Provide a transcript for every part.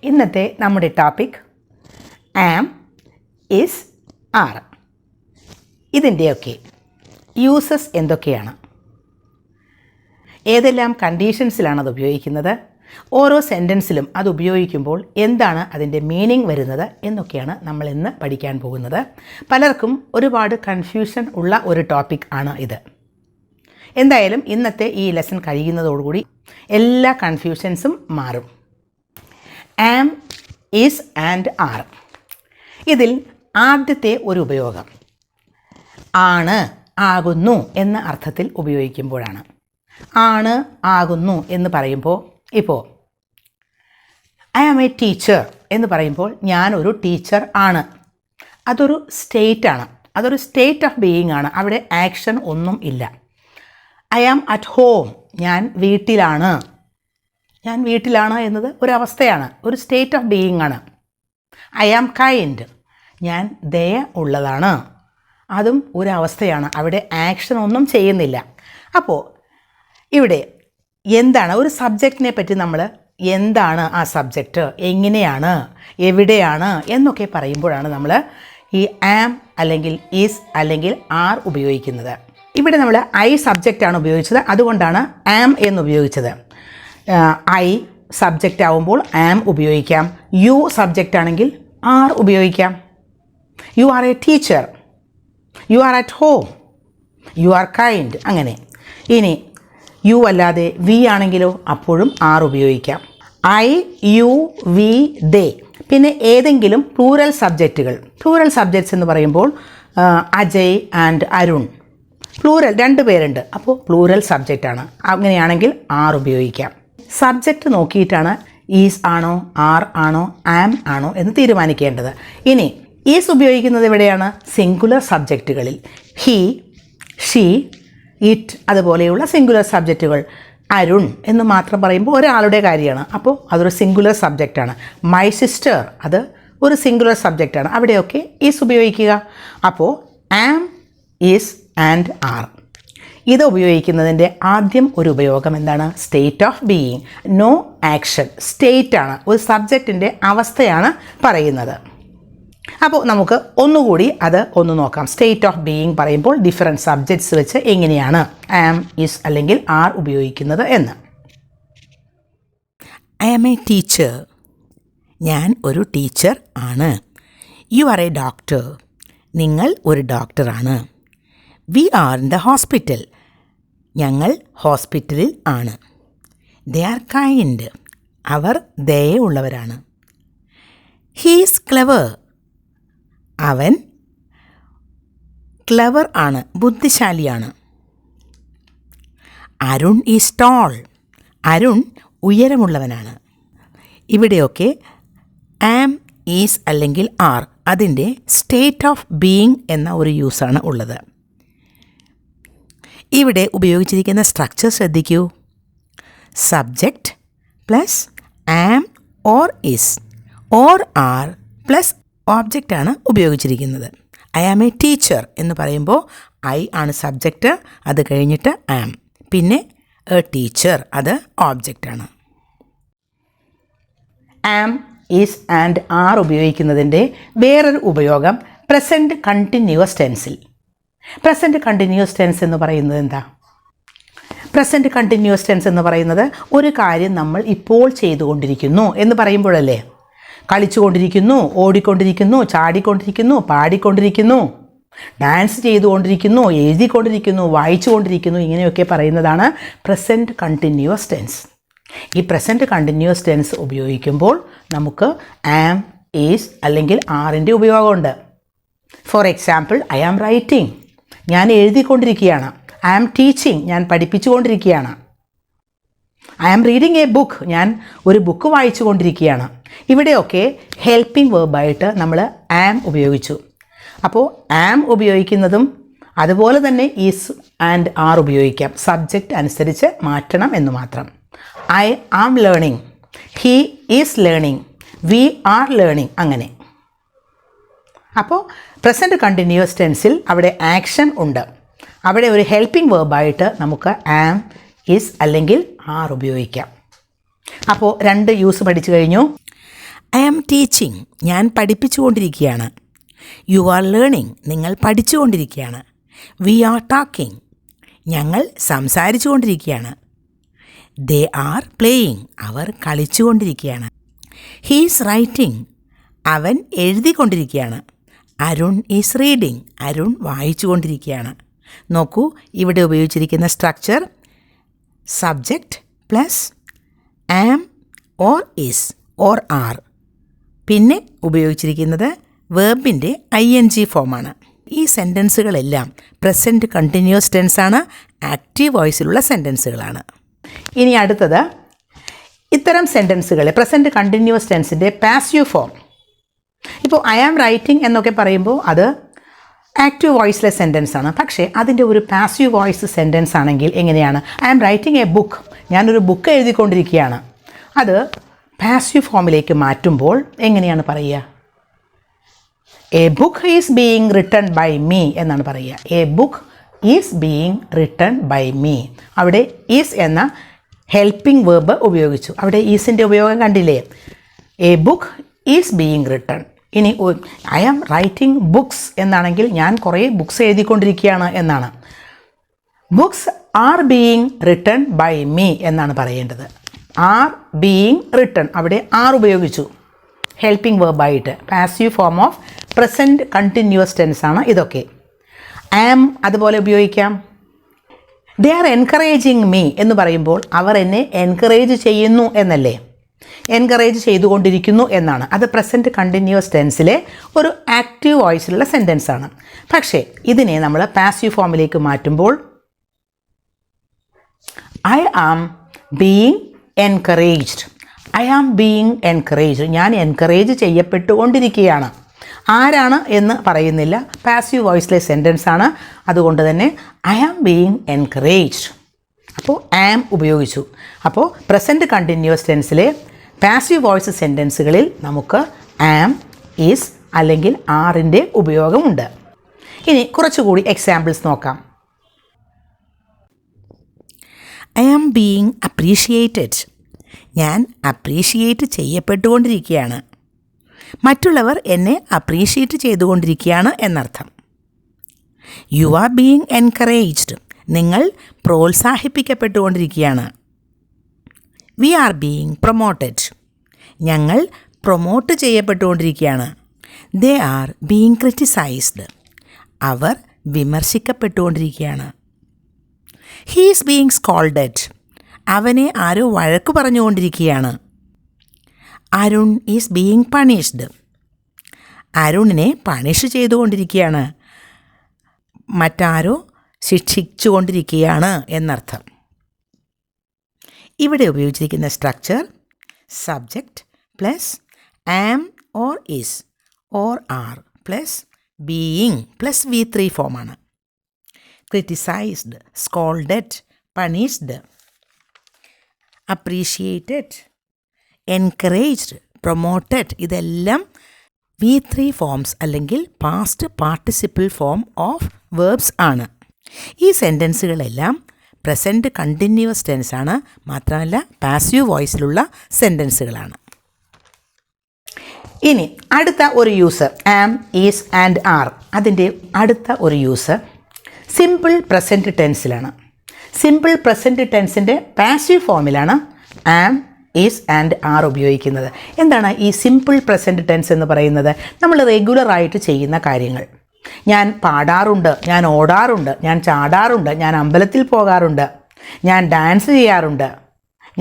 ഇന്നത്തെ നമ്മുടെ topic am, is, R. ഇതിൻ്റെയൊക്കെ യൂസസ് എന്തൊക്കെയാണ്, ഏതെല്ലാം കണ്ടീഷൻസിലാണ് അത് ഉപയോഗിക്കുന്നത്, ഓരോ സെൻറ്റൻസിലും അത് ഉപയോഗിക്കുമ്പോൾ എന്താണ് അതിൻ്റെ മീനിങ് വരുന്നത് എന്നൊക്കെയാണ് നമ്മൾ ഇന്ന് പഠിക്കാൻ പോകുന്നത്. പലർക്കും ഒരുപാട് കൺഫ്യൂഷൻ ഉള്ള ഒരു ടോപ്പിക് ആണ് ഇത്. എന്തായാലും ഇന്നത്തെ ഈ ലെസൺ കഴിയുന്നതോടുകൂടി എല്ലാ കൺഫ്യൂഷൻസും മാറും. ആം, ഈസ് ആൻഡ് ആർ. ഇതിൽ ആദ്യത്തെ ഒരു ഉപയോഗം ആണ്, ആകുന്നു എന്ന അർത്ഥത്തിൽ ഉപയോഗിക്കുമ്പോഴാണ്. ആണ്, ആകുന്നു എന്ന് പറയുമ്പോൾ, ഇപ്പോൾ ഐ ആം എ ടീച്ചർ എന്ന് പറയുമ്പോൾ ഞാനൊരു ടീച്ചർ ആണ്. അതൊരു സ്റ്റേറ്റ് ആണ്, അതൊരു സ്റ്റേറ്റ് ഓഫ് ബീയിങ് ആണ്. അവിടെ ആക്ഷൻ ഒന്നും ഇല്ല. ഐ ആം അറ്റ് ഹോം, ഞാൻ വീട്ടിലാണ്. ഞാൻ വീട്ടിലാണ് എന്നത് ഒരവസ്ഥയാണ്, ഒരു സ്റ്റേറ്റ് ഓഫ് ബീയിങ് ആണ്. ഐ ആം കൈൻഡ്, ഞാൻ ദയ ഉള്ളതാണ്. അതും ഒരവസ്ഥയാണ്, അവിടെ ആക്ഷൻ ഒന്നും ചെയ്യുന്നില്ല. അപ്പോൾ ഇവിടെ എന്താണ് ഒരു സബ്ജക്റ്റിനെ പറ്റി നമ്മൾ എന്താണ് ആ സബ്ജക്റ്റ്, എങ്ങനെയാണ്, എവിടെയാണ് എന്നൊക്കെ പറയുമ്പോഴാണ് നമ്മൾ ഈ ആം അല്ലെങ്കിൽ ഈസ് അല്ലെങ്കിൽ ആർ ഉപയോഗിക്കുന്നത്. ഇവിടെ നമ്മൾ ഐ സബ്ജക്റ്റാണ് ഉപയോഗിച്ചത്, അതുകൊണ്ടാണ് ആം എന്ന് ഉപയോഗിച്ചത്. ഐ സബ്ജക്റ്റ് ആവുമ്പോൾ ആം ഉപയോഗിക്കാം. യു സബ്ജക്റ്റ് ആണെങ്കിൽ ആർ ഉപയോഗിക്കാം. You are A teacher, you are at home, you are kind, അങ്ങനെ. ഇനി യു അല്ലാതെ വി ആണെങ്കിലോ അപ്പോഴും ആർ ഉപയോഗിക്കാം. ഐ, യു, വി, ദേ. പിന്നെ ഏതെങ്കിലും പ്ലൂറൽ സബ്ജക്റ്റുകൾ, പ്ലൂറൽ സബ്ജക്ട്സ് എന്ന് പറയുമ്പോൾ അജയ് ആൻഡ് അരുൺ, പ്ലൂറൽ, 2 പേരുണ്ട്, അപ്പോൾ പ്ലൂറൽ സബ്ജക്റ്റാണ്. അങ്ങനെയാണെങ്കിൽ ആർ ഉപയോഗിക്കാം. സബ്ജക്റ്റ് നോക്കിയിട്ടാണ് ഈസ് ആണോ ആർ ആണോ ആം ആണോ എന്ന് തീരുമാനിക്കേണ്ടത്. ഇനി ഈസ് ഉപയോഗിക്കുന്നത് എവിടെയാണ്? സിംഗുലർ സബ്ജക്റ്റുകളിൽ. ഹി, ഷീ, ഇറ്റ്, അതുപോലെയുള്ള സിംഗുലർ സബ്ജക്റ്റുകൾ. അരുൺ എന്ന് മാത്രം പറയുമ്പോൾ ഒരാളുടെ കാര്യമാണ്, അപ്പോൾ അതൊരു സിംഗുലർ സബ്ജക്റ്റാണ്. മൈ സിസ്റ്റർ, അത് ഒരു സിംഗുലർ സബ്ജക്റ്റാണ്. അവിടെയൊക്കെ ഈസ് ഉപയോഗിക്കുക. അപ്പോൾ ആം, ഈസ് ആൻഡ് ആർ. ഇത് ഉപയോഗിക്കുന്നതിൻ്റെ ആദ്യം ഒരു ഉപയോഗം എന്താണ്? State of being. No action, state ആണ്, ഒരു സബ്ജക്റ്റിൻ്റെ അവസ്ഥയാണ് പറയുന്നത്. അപ്പോൾ നമുക്ക് ഒന്നുകൂടി അത് ഒന്ന് നോക്കാം. സ്റ്റേറ്റ് ഓഫ് ബീയിങ് പറയുമ്പോൾ ഡിഫറെൻറ്റ് സബ്ജക്ട്സ് വെച്ച് എങ്ങനെയാണ് ആം, ഈസ് അല്ലെങ്കിൽ ആർ ഉപയോഗിക്കുന്നത് എന്ന്. ഐ ആം എ ടീച്ചർ, ഞാൻ ഒരു ടീച്ചർ ആണ്. യു ആർ എ ഡോക്ടർ, നിങ്ങൾ ഒരു ഡോക്ടറാണ്. We are in the hospital, ഞങ്ങൾ ഹോസ്പിറ്റലിൽ ആണ്. ദേ ആർ കൈൻഡ്, അവർ ദയയുള്ളവരാണ്. ഹീസ് ക്ലെവർ, അവൻ ക്ലെവർ ആണ്, ബുദ്ധിശാലിയാണ്. അരുൺ ഈസ് ടോൾ, അരുൺ ഉയരമുള്ളവനാണ്. ഇവിടെയൊക്കെ ആം, ഈസ് അല്ലെങ്കിൽ ആർ, അതിൻ്റെ സ്റ്റേറ്റ് ഓഫ് ബീയിങ് എന്ന ഒരു യൂസാണ് ഉള്ളത്. ഇവിടെ ഉപയോഗിച്ചിരിക്കുന്ന സ്ട്രക്ചർ ശ്രദ്ധിക്കൂ. Subject plus am or is or are plus ഓബ്ജക്റ്റാണ് ഉപയോഗിച്ചിരിക്കുന്നത്. ഐ ആം എ ടീച്ചർ എന്ന് പറയുമ്പോൾ ഐ ആണ് സബ്ജക്റ്റ്, അത് കഴിഞ്ഞിട്ട് ആം, പിന്നെ എ ടീച്ചർ, അത് ഓബ്ജക്റ്റാണ്. ആം, ഈസ് ആൻഡ് ആർ ഉപയോഗിക്കുന്നതിൻ്റെ വേറൊരു ഉപയോഗം പ്രസൻറ്റ് കണ്ടിന്യൂവസ് ടെൻസിൽ. പ്രസൻറ്റ് കണ്ടിന്യൂവസ് ടെൻസ് എന്ന് പറയുന്നത് എന്താ? പ്രസൻറ്റ് കണ്ടിന്യൂവസ് ടെൻസ് എന്ന് പറയുന്നത് ഒരു കാര്യം നമ്മൾ ഇപ്പോൾ ചെയ്തുകൊണ്ടിരിക്കുന്നു എന്ന് പറയുമ്പോഴല്ലേ. കളിച്ചുകൊണ്ടിരിക്കുന്നു, ഓടിക്കൊണ്ടിരിക്കുന്നു, ചാടിക്കൊണ്ടിരിക്കുന്നു, പാടിക്കൊണ്ടിരിക്കുന്നു, ഡാൻസ് ചെയ്തുകൊണ്ടിരിക്കുന്നു, എഴുതിക്കൊണ്ടിരിക്കുന്നു, വായിച്ചുകൊണ്ടിരിക്കുന്നു, ഇങ്ങനെയൊക്കെ പറയുന്നതാണ് പ്രസൻറ്റ് കണ്ടിന്യൂവസ് ടെൻസ്. ഈ പ്രസൻറ്റ് കണ്ടിന്യൂവസ് ടെൻസ് ഉപയോഗിക്കുമ്പോൾ നമുക്ക് ആം, ഈസ് അല്ലെങ്കിൽ ആറിൻ്റെ ഉപയോഗമുണ്ട്. For example, I am writing, ഞാൻ എഴുതിക്കൊണ്ടിരിക്കുകയാണ്. ഐ ആം ടീച്ചിങ്, ഞാൻ പഠിപ്പിച്ചുകൊണ്ടിരിക്കുകയാണ്. I am reading a book, ഞാൻ ഒരു ബുക്ക് വായിച്ചു കൊണ്ടിരിക്കുകയാണ്. ഇവിടെയൊക്കെ ഹെൽപ്പിംഗ് വേർബായിട്ട് നമ്മൾ ആം ഉപയോഗിച്ചു. അപ്പോൾ ആം ഉപയോഗിക്കുന്നതും അതുപോലെ തന്നെ ഈസ് ആൻഡ് ആർ ഉപയോഗിക്കാം. സബ്ജക്റ്റ് അനുസരിച്ച് മാറ്റണം എന്ന് മാത്രം. I am learning, he is learning, we are learning, അങ്ങനെ. അപ്പോൾ പ്രസൻറ്റ് കണ്ടിന്യൂവസ് ടെൻസിൽ അവിടെ ആക്ഷൻ ഉണ്ട്. അവിടെ ഒരു ഹെൽപ്പിംഗ് വേർബായിട്ട് നമുക്ക് ആം, ഈസ് അല്ലെങ്കിൽ ആർ ഉപയോഗിക്കാം. അപ്പോൾ 2 യൂസ് പഠിച്ചു കഴിഞ്ഞു. ഐ ആം ടീച്ചിങ്, ഞാൻ പഠിപ്പിച്ചുകൊണ്ടിരിക്കുകയാണ്. യു ആർ ലേണിംഗ്, നിങ്ങൾ പഠിച്ചുകൊണ്ടിരിക്കുകയാണ്. വി ആർ ടോക്കിംഗ്, ഞങ്ങൾ സംസാരിച്ചു കൊണ്ടിരിക്കുകയാണ്. ദേ ആർ പ്ലേയിങ്, അവർ കളിച്ചുകൊണ്ടിരിക്കുകയാണ്. ഹീസ് റൈറ്റിംഗ്, അവൻ എഴുതിക്കൊണ്ടിരിക്കുകയാണ്. അരുൺ ഈസ് റീഡിംഗ്, അരുൺ വായിച്ചു കൊണ്ടിരിക്കുകയാണ്. നോക്കൂ, ഇവിടെ ഉപയോഗിച്ചിരിക്കുന്ന structure subject plus am or is or are. പിന്നെ ഉപയോഗിച്ചിരിക്കുന്നത് വേർബിൻ്റെ ING ഫോമാണ്. ഈ സെൻറ്റൻസുകളെല്ലാം പ്രസൻറ്റ് കണ്ടിന്യൂസ് ടെൻസാണ്, ആക്റ്റീവ് വോയിസിലുള്ള സെൻറ്റൻസുകളാണ്. ഇനി അടുത്തത് ഇത്തരം സെൻറ്റൻസുകൾ പ്രസൻറ്റ് കണ്ടിന്യൂസ് ടെൻസിൻ്റെ പാസീവ് ഫോം. ഇപ്പോൾ ഐ ആം റൈറ്റിംഗ് എന്നൊക്കെ പറയുമ്പോൾ അത് ആക്റ്റീവ് വോയിസിലെ സെൻറ്റൻസ് ആണ്. പക്ഷേ അതിൻ്റെ ഒരു പാസീവ് വോയിസ് സെൻറ്റൻസ് ആണെങ്കിൽ എങ്ങനെയാണ്? I am writing a book, ഞാനൊരു ബുക്ക് എഴുതിക്കൊണ്ടിരിക്കുകയാണ്. അത് പാസീവ് ഫോമിലേക്ക് മാറ്റുമ്പോൾ എങ്ങനെയാണ് പറയുക? A book is being written by me എന്നാണ് പറയുക. A book is being written by me. അവിടെ ഈസ് എന്ന ഹെൽപ്പിംഗ് വേർബ് ഉപയോഗിച്ചു. അവിടെ ഈസിൻ്റെ ഉപയോഗം കണ്ടില്ലേ? A book is being written. ഇനി ഐ ആം റൈറ്റിംഗ് ബുക്സ് എന്നാണെങ്കിൽ ഞാൻ കുറേ ബുക്സ് എഴുതിക്കൊണ്ടിരിക്കുകയാണ് എന്നാണ്. Books are being written by me എന്നാണ് പറയേണ്ടത്. ആർ ബീയിങ് റിട്ടൺ, അവിടെ ആർ ഉപയോഗിച്ചു ഹെൽപ്പിംഗ് വേർബായിട്ട്. Passive form of present continuous tense ആണ് ഇതൊക്കെ. ആം അതുപോലെ ഉപയോഗിക്കാം. ദേ ആർ എൻകറേജിങ് മീ എന്ന് പറയുമ്പോൾ അവർ എന്നെ എൻകറേജ് ചെയ്യുന്നു എന്നല്ലേ? എൻകറേജ് ചെയ്തുകൊണ്ടിരിക്കുന്നു എന്നാണ്. അത് പ്രസൻറ്റ് കണ്ടിന്യൂസ് ടെൻസിലെ ഒരു ആക്റ്റീവ് വോയിസിലുള്ള സെൻറ്റൻസ് ആണ്. പക്ഷേ ഇതിനെ നമ്മൾ പാസീവ് ഫോമിലേക്ക് മാറ്റുമ്പോൾ I am being encouraged. I am being encouraged, ഞാൻ എൻകറേജ് ചെയ്യപ്പെട്ടുകൊണ്ടിരിക്കുകയാണ്. ആരാണ് എന്ന് പറയുന്നില്ല, പാസീവ് വോയിസിലെ സെൻറ്റൻസ് ആണ്. അതുകൊണ്ട് തന്നെ ഐ ആം ബീയിങ് എൻകറേജ്ഡ്. അപ്പോൾ ആം ഉപയോഗിച്ചു. അപ്പോൾ പ്രസൻറ്റ് കണ്ടിന്യൂസ് ടെൻസിലെ പാസീവ് വോയിസ് സെൻറ്റൻസുകളിൽ നമുക്ക് ആം, ഈസ് അല്ലെങ്കിൽ ആറിൻ്റെ ഉപയോഗമുണ്ട്. ഇനി കുറച്ചുകൂടി എക്സാമ്പിൾസ് നോക്കാം. ഐ ആം ബീയിങ് അപ്രീഷിയേറ്റഡ്, ഞാൻ അപ്രീഷിയേറ്റ് ചെയ്യപ്പെട്ടുകൊണ്ടിരിക്കുകയാണ്. മറ്റുള്ളവർ എന്നെ അപ്രീഷിയേറ്റ് ചെയ്തുകൊണ്ടിരിക്കുകയാണ് എന്നർത്ഥം. യു ആർ ബീയിങ് എൻകറേജ്ഡ്, നിങ്ങൾ പ്രോത്സാഹിപ്പിക്കപ്പെട്ടുകൊണ്ടിരിക്കുകയാണ്. വി ആർ ബീയിങ് പ്രൊമോട്ടഡ്, ഞങ്ങൾ പ്രൊമോട്ട് ചെയ്യപ്പെട്ടുകൊണ്ടിരിക്കുകയാണ്. ദേ ആർ ബീയിങ് ക്രിറ്റിസൈസ്ഡ്, അവർ വിമർശിക്കപ്പെട്ടുകൊണ്ടിരിക്കുകയാണ്. ഹീ ഈസ് ബീയിങ് സ്കോൾഡഡ്, അവനെ ആരോ വഴക്ക് പറഞ്ഞുകൊണ്ടിരിക്കുകയാണ്. അരുൺ ഈസ് ബീയിങ് പണിഷ്ഡ്, അരുണിനെ പണിഷ് ചെയ്തുകൊണ്ടിരിക്കുകയാണ്. മറ്റാരോ ശിക്ഷിച്ചുകൊണ്ടിരിക്കുകയാണ് എന്നർത്ഥം. ഇവിടെ ഉപയോഗിച്ചിരിക്കുന്ന structure subject plus am or is or are plus being plus V3 ഫോമാണ്. Criticised, scolded, punished, appreciated, encouraged, promoted ഇതെല്ലാം V3 ഫോംസ് അല്ലെങ്കിൽ past participle form of verbs ആണ്. ഈ സെൻറ്റൻസുകളെല്ലാം പ്രസൻറ്റ് കണ്ടിന്യൂസ് ടെൻസ് ആണ്, മാത്രമല്ല പാസീവ് വോയിസിലുള്ള സെൻറ്റൻസുകളാണ്. ഇനി അടുത്ത ഒരു use am, is and are. അതിൻ്റെ അടുത്ത ഒരു യൂസ് സിമ്പിൾ പ്രസൻറ്റ് ടെൻസിലാണ്. സിമ്പിൾ പ്രസൻറ്റ് ടെൻസിൻ്റെ പാസീവ് ഫോമിലാണ് ആം, ഈസ് ആൻഡ് ആർ ഉപയോഗിക്കുന്നത്. എന്താണ് ഈ സിമ്പിൾ പ്രസൻറ്റ് ടെൻസ് എന്ന് പറയുന്നത്? നമ്മൾ റെഗുലറായിട്ട് ചെയ്യുന്ന കാര്യങ്ങൾ. ഞാൻ പാടാറുണ്ട്, ഞാൻ ഓടാറുണ്ട്, ഞാൻ ചാടാറുണ്ട്, ഞാൻ അമ്പലത്തിൽ പോകാറുണ്ട്, ഞാൻ ഡാൻസ് ചെയ്യാറുണ്ട്,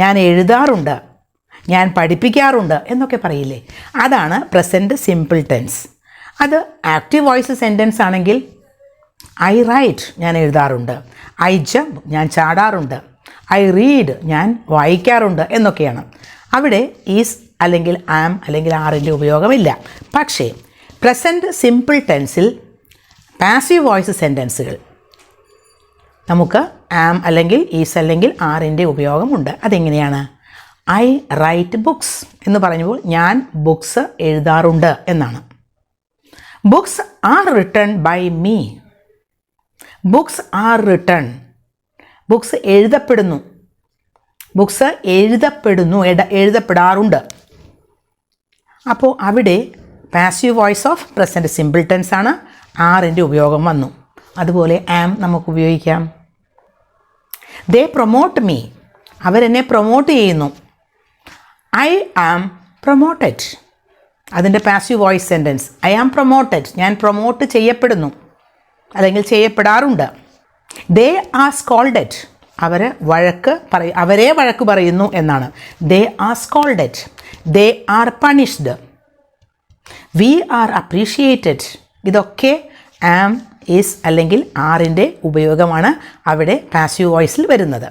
ഞാൻ എഴുതാറുണ്ട്, ഞാൻ പഠിപ്പിക്കാറുണ്ട് എന്നൊക്കെ പറയില്ലേ? അതാണ് പ്രസൻറ്റ് സിമ്പിൾ ടെൻസ്. അത് ആക്റ്റീവ് വോയിസ് സെൻറ്റൻസ് ആണെങ്കിൽ ഐ റൈറ്റ്, ഞാൻ എഴുതാറുണ്ട്, ഐ ജമ്പ്, ഞാൻ ചാടാറുണ്ട്, ഐ റീഡ്, ഞാൻ വായിക്കാറുണ്ട് എന്നൊക്കെയാണ്. അവിടെ ഈസ് അല്ലെങ്കിൽ ആം അല്ലെങ്കിൽ ആറിൻ്റെ ഉപയോഗമില്ല. പക്ഷേ പ്രസൻറ്റ് സിമ്പിൾ ടെൻസിൽ പാസീവ് വോയിസ് സെൻറ്റൻസുകൾ നമുക്ക് ആം അല്ലെങ്കിൽ ഈസ് അല്ലെങ്കിൽ ആറിൻ്റെ ഉപയോഗമുണ്ട്. അതെങ്ങനെയാണ്? ഐ റൈറ്റ് ബുക്സ് എന്ന് പറയുമ്പോൾ ഞാൻ ബുക്സ് എഴുതാറുണ്ട് എന്നാണ്. Books are written by me. Books are written, books എഴുതപ്പെടുന്നു, ബുക്സ് എഴുതപ്പെടാറുണ്ട്. അപ്പോൾ അവിടെ passive voice of present simple tense ആണ്, ആറിൻ്റെ ഉപയോഗം വന്നു. അതുപോലെ ആം നമുക്ക് ഉപയോഗിക്കാം. ദേ പ്രൊമോട്ട് മീ, അവരെന്നെ പ്രൊമോട്ട് ചെയ്യുന്നു. ഐ ആം പ്രൊമോട്ടഡ്, അതിൻ്റെ passive voice sentence I am promoted, ഞാൻ പ്രൊമോട്ട് ചെയ്യപ്പെടുന്നു അല്ലെങ്കിൽ ചെയ്യപ്പെടാറുണ്ട്. ദേ ആർ സ്കോൾഡഡ്, അവരെ വഴക്ക് പറയുന്നു എന്നാണ്. They are scolded. They are punished. We are appreciated. ഇതൊക്കെ ആം, ഈസ് അല്ലെങ്കിൽ ആറിൻ്റെ ഉപയോഗമാണ് അവിടെ പാസീവ് വോയിസിൽ വരുന്നത്.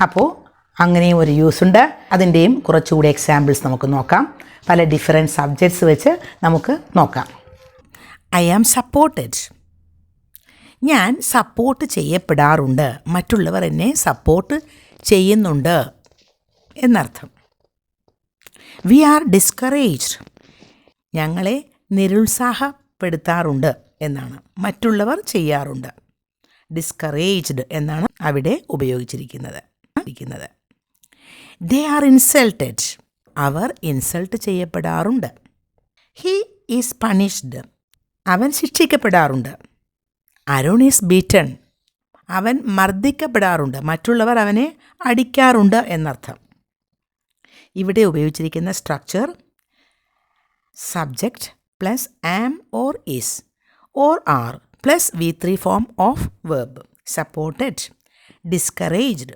അപ്പോൾ അങ്ങനെയും ഒരു യൂസ് ഉണ്ട്. അതിൻ്റെയും കുറച്ചുകൂടി എക്സാമ്പിൾസ് നമുക്ക് നോക്കാം. പല ഡിഫറെൻറ്റ് സബ്ജക്ട്സ് വെച്ച് നമുക്ക് നോക്കാം. ഐ ആം സപ്പോർട്ടഡ്, ഞാൻ സപ്പോർട്ട് ചെയ്യപ്പെടാറുണ്ട്, മറ്റുള്ളവർ എന്നെ സപ്പോർട്ട് ചെയ്യുന്നുണ്ട് എന്നർത്ഥം. വി ആർ ഡിസ്കറേജ്ഡ്, ഞങ്ങളെ നിരുത്സാഹപ്പെടുത്താറുണ്ട് എന്നാണ്, മറ്റുള്ളവർ ചെയ്യാറുണ്ട്. ഡിസ്കറേജ്ഡ് എന്നാണ് അവിടെ ഉപയോഗിച്ചിരിക്കുന്നത്. ദേ ആർ ഇൻസൾട്ടഡ്, അവർ ഇൻസൾട്ട് ചെയ്യപ്പെടാറുണ്ട്. ഹി ഈസ് പണിഷ്ഡ്, അവൻ ശിക്ഷിക്കപ്പെടാറുണ്ട്. അരുൺ ഈസ് ബീറ്റൺ, അവൻ മർദ്ദിക്കപ്പെടാറുണ്ട്, മറ്റുള്ളവർ അവനെ അടിക്കാറുണ്ട് എന്നർത്ഥം. ഇവിടെ ഉപയോഗിച്ചിരിക്കുന്ന structure subject plus am or is or are plus V3 form of verb. Supported, discouraged,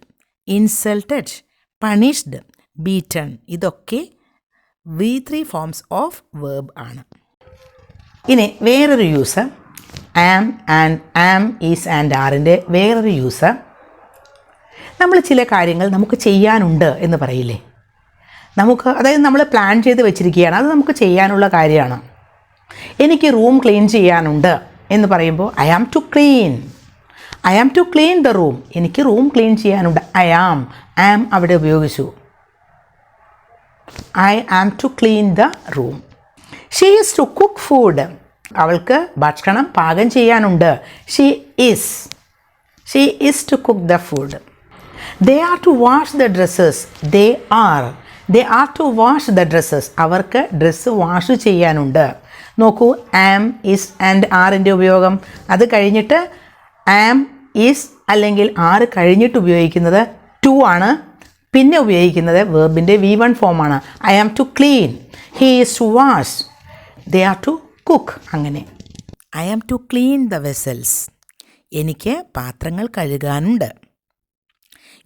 insulted, punished, beaten, ഇതൊക്കെ V3 ഫോംസ് ഓഫ് വെർബ് ആണ്. ഇനി വേറൊരു use am and am, is and ആറിൻ്റെ വേറൊരു യൂസ്, നമ്മൾ ചില കാര്യങ്ങൾ നമുക്ക് ചെയ്യാനുണ്ട് എന്ന് പറയില്ലേ, അതായത് നമ്മൾ പ്ലാൻ ചെയ്ത് വെച്ചിരിക്കുകയാണ്, അത് നമുക്ക് ചെയ്യാനുള്ള കാര്യമാണ്. എനിക്ക് റൂം ക്ലീൻ ചെയ്യാനുണ്ട് എന്ന് പറയുമ്പോൾ I am to clean the room, എനിക്ക് റൂം ക്ലീൻ ചെയ്യാനുണ്ട്. ആം അവിടെ ഉപയോഗിച്ചു. I am to clean the room. She is to cook food, അവൾക്ക് ഭക്ഷണം പാകം ചെയ്യാനുണ്ട്. She is to cook the food. They are to wash the dresses, they are to wash the dresses, അവർക്ക് dress wash ചെയ്യാനുണ്ട്. നോക്കൂ, ആം, is and ആറിൻ്റെ ഉപയോഗം. അത് കഴിഞ്ഞിട്ട് ആം, ഈസ് അല്ലെങ്കിൽ ആറ് കഴിഞ്ഞിട്ട് ഉപയോഗിക്കുന്നത് ടു ആണ്. പിന്നെ ഉപയോഗിക്കുന്നത് വെർബിൻ്റെ V1 ഫോമാണ്. I am to clean, he is to wash, they are to cook. അങ്ങനെ I am to clean the vessels, എനിക്ക് പാത്രങ്ങൾ കഴുകാനുണ്ട്.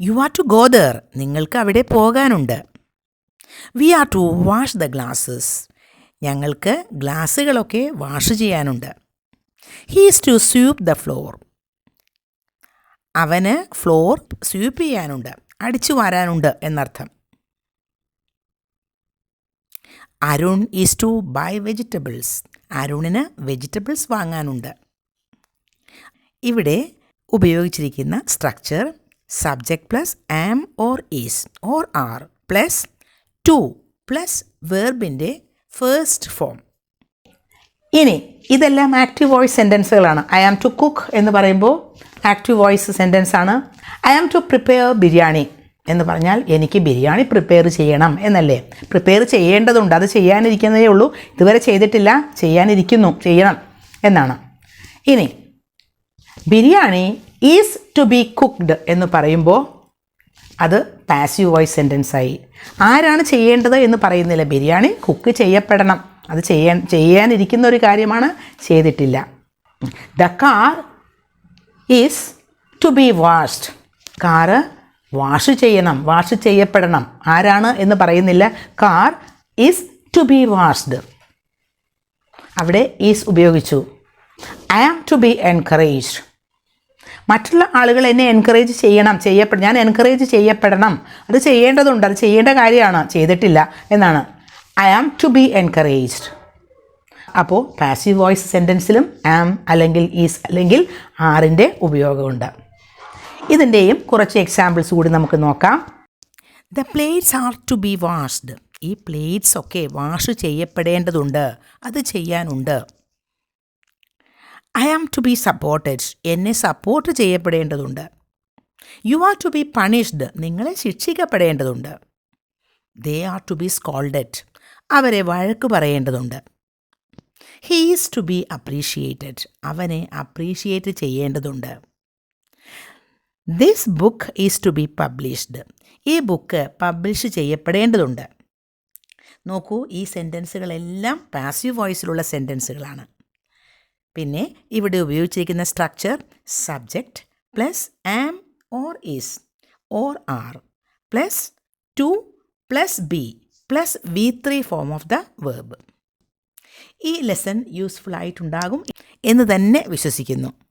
You are to go there, നിങ്ങൾക്ക് അവിടെ പോകാനുണ്ട്. We are to wash the glasses, ഞങ്ങൾക്ക് ഗ്ലാസ്സുകളൊക്കെ വാഷ് ചെയ്യാനുണ്ട്. He is to sweep the floor, അവന് ഫ്ലോർ സ്വീപ്പ് ചെയ്യാനുണ്ട്, അടിച്ചു വാരാനുണ്ട് എന്നർത്ഥം. Arun is to buy vegetables, അരുണിന് വെജിറ്റബിൾസ് വാങ്ങാനുണ്ട്. ഇവിടെ ഉപയോഗിച്ചിരിക്കുന്ന structure subject plus am or is or are plus to plus വെർബിൻ്റെ ഫസ്റ്റ് ഫോം. ഇനി ഇതെല്ലാം ആക്റ്റീവ് വോയിസ് സെൻറ്റൻസുകളാണ്. ഐ ആം ടു കുക്ക് എന്ന് പറയുമ്പോൾ ആക്റ്റീവ് വോയിസ് സെൻറ്റൻസ് ആണ്. I am to prepare biryani എന്ന് പറഞ്ഞാൽ എനിക്ക് ബിരിയാണി പ്രിപ്പയർ ചെയ്യണം എന്നല്ലേ. പ്രിപ്പയർ ചെയ്യേണ്ടതുണ്ട്, അത് ചെയ്യാനിരിക്കുന്നതേ ഉള്ളൂ, ഇതുവരെ ചെയ്തിട്ടില്ല, ചെയ്യണം എന്നാണ്. ഇനി biryani is to be cooked എന്ന് പറയുമ്പോൾ അത് പാസീവ് വോയിസ് സെൻറ്റൻസായി. ആരാണ് ചെയ്യേണ്ടത് എന്ന് പറയുന്നില്ല. ബിരിയാണി കുക്ക് ചെയ്യപ്പെടണം, അത് ചെയ്യാനിരിക്കുന്ന ഒരു കാര്യമാണ്, ചെയ്തിട്ടില്ല. The car is to be washed, car wash ചെയ്യപ്പെടണം. ആരാണ് എന്ന് പറയുന്നില്ല. Car is to be washed, അവിടെ ഈസ് ഉപയോഗിച്ചു. I am to be encouraged, മറ്റുള്ള ആളുകൾ എന്നെ എൻകറേജ് ഞാൻ എൻകറേജ് ചെയ്യപ്പെടണം, അത് ചെയ്യേണ്ടതുണ്ട്, അത് ചെയ്യേണ്ട കാര്യമാണ്, ചെയ്തിട്ടില്ല എന്നാണ്. I am to be encouraged. അപ്പോൾ പാസീവ് വോയിസ് സെൻറ്റൻസിലും ആം അല്ലെങ്കിൽ ഈസ് അല്ലെങ്കിൽ ആറിൻ്റെ ഉപയോഗമുണ്ട്. ഇതിൻ്റെയും കുറച്ച് എക്സാമ്പിൾസ് കൂടി നമുക്ക് നോക്കാം. The plates are to be washed, ഈ പ്ലേറ്റ്സ് ഒക്കെ വാഷ് ചെയ്യപ്പെടേണ്ടതുണ്ട്, അത് ചെയ്യാനുണ്ട്. I am to be supported, എന്നെ സപ്പോർട്ട് ചെയ്യപ്പെടേണ്ടതുണ്ട്. You are to be punished, നിങ്ങളെ ശിക്ഷിക്കപ്പെടേണ്ടതുണ്ട്. They are to be scolded, അവരെ വഴക്ക് പറയേണ്ടതുണ്ട്. He is to be appreciated. അവനെ അപ്രീഷിയേറ്റ് ചെയ്യേണ്ടതുണ്ട്. This book is to be published. ഈ ബുക്ക് പബ്ലിഷ് ചെയ്യപ്പെടേണ്ടതുണ്ട്. നോക്കൂ, ഈ സെൻറ്റൻസുകളെല്ലാം പാസീവ് വോയിസിലുള്ള സെൻറ്റൻസുകളാണ്. പിന്നെ ഇവിടെ ഉപയോഗിച്ചിരിക്കുന്ന structure subject plus am or is or are plus to plus be plus V3 form of the verb. ഈ ലെസൺ യൂസ്ഫുൾ ആയിട്ടുണ്ടാകും എന്ന് തന്നെ വിശ്വസിക്കുന്നു.